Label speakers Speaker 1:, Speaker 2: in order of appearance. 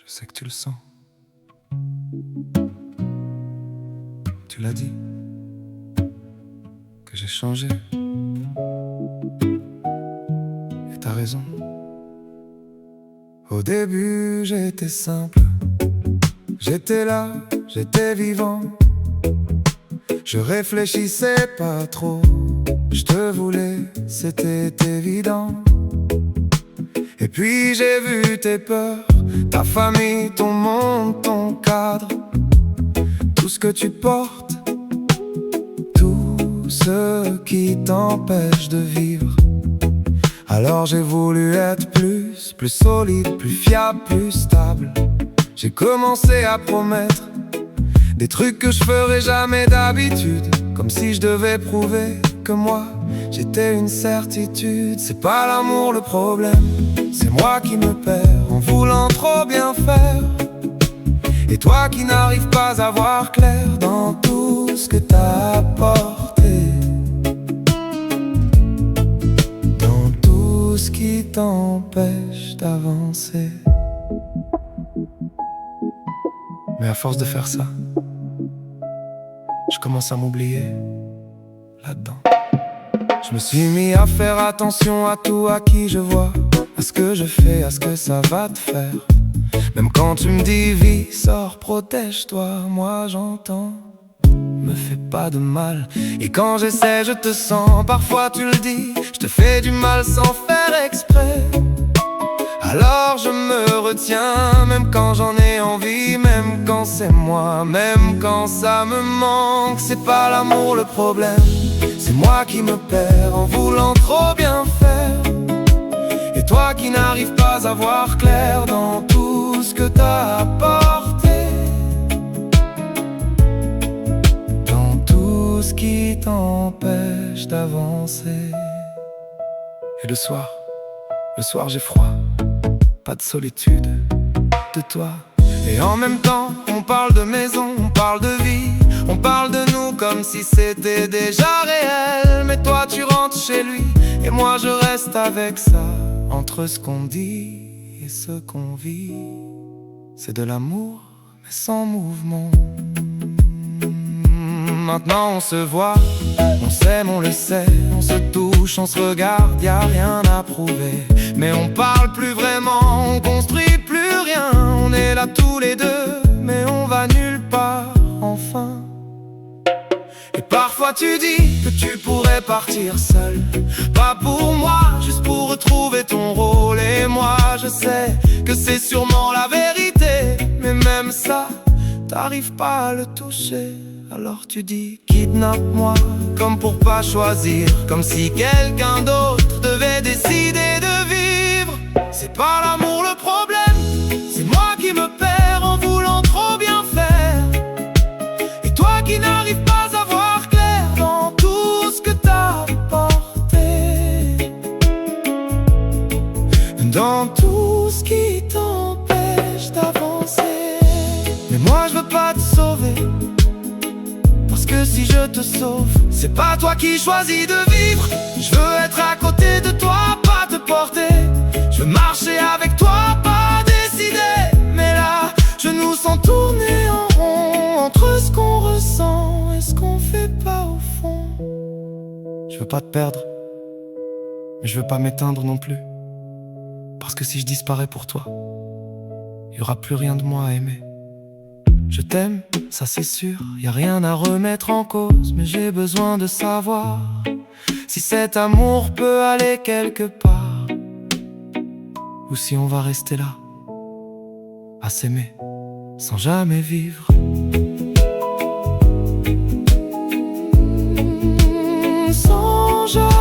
Speaker 1: Je sais que tu le sens. Tu l'as dit, que j'ai changé. Et t'as raison. Au début j'étais simple, j'étais là, j'étais vivant. Je réfléchissais pas trop, je te voulais, c'était évident. Et puis j'ai vu tes peurs, ta famille, ton monde, ton cadre, tout ce que tu portes, tout ce qui t'empêche de vivre. Alors j'ai voulu être plus solide, plus fiable, plus stable. J'ai commencé à promettre des trucs que je ferais jamais d'habitude, comme si je devais prouver que moi j'étais une certitude. C'est pas l'amour le problème, c'est moi qui me perds en voulant trop bien faire. Et toi qui n'arrives pas à voir clair dans tout ce que t'as apporté, dans tout ce qui t'empêche d'avancer. Mais à force de faire ça, je commence à m'oublier là-dedans. Je me suis mis à faire attention à tout, à qui je vois, à ce que je fais, à ce que ça va te faire. Même quand tu me dis vie, sors, protège-toi, moi j'entends. Me fais pas de mal. Et quand j'essaie, je te sens. Parfois tu le dis, je te fais du mal sans faire exprès. Alors je me retiens, même quand j'en ai envie, même quand c'est moi, même quand ça me manque. C'est pas l'amour le problème, c'est moi qui me perds en voulant trop bien faire. Et toi qui n'arrives pas à voir clair dans tout ce que t'as apporté, dans tout ce qui t'empêche d'avancer. Et le soir j'ai froid, pas de solitude, de toi. Et en même temps, on parle de maison, on parle de vie, on parle de nous comme si c'était déjà réel. Mais toi tu rentres chez lui, et moi je reste avec ça. Entre ce qu'on dit et ce qu'on vit, c'est de l'amour, mais sans mouvement. Maintenant on se voit, on s'aime, on le sait, on se touche, on se regarde, y a rien à prouver. Mais on parle plus vraiment, on construit plus rien. On est là tous les deux, mais on va nulle part, enfin. Et parfois tu dis que tu pourrais partir seul, pas pour moi, juste pour retrouver ton rôle. Et moi je sais que c'est sûrement la vérité, mais même ça, t'arrives pas à le toucher. Alors tu dis kidnappe-moi, comme pour pas choisir, comme si quelqu'un d'autre devait décider de vivre. C'est pas l'amour le problème, c'est moi qui me perds en voulant trop bien faire. Et toi qui n'arrives pas à voir clair dans tout ce que t'as apporté, dans tout ce qui t'empêche d'avancer. Mais moi je veux pas te sauver, parce que si je te sauve, c'est pas toi qui choisis de vivre. Je veux être à côté de toi, pas te porter. Je veux marcher avec toi, pas décider. Mais là, je nous sens tourner en rond entre ce qu'on ressent et ce qu'on fait pas au fond. Je veux pas te perdre, mais je veux pas m'éteindre non plus. Parce que si je disparais pour toi, y aura plus rien de moi à aimer. Je t'aime, ça c'est sûr, y a rien à remettre en cause. Mais j'ai besoin de savoir si cet amour peut aller quelque part, ou si on va rester là, à s'aimer, sans jamais vivre. Sans jamais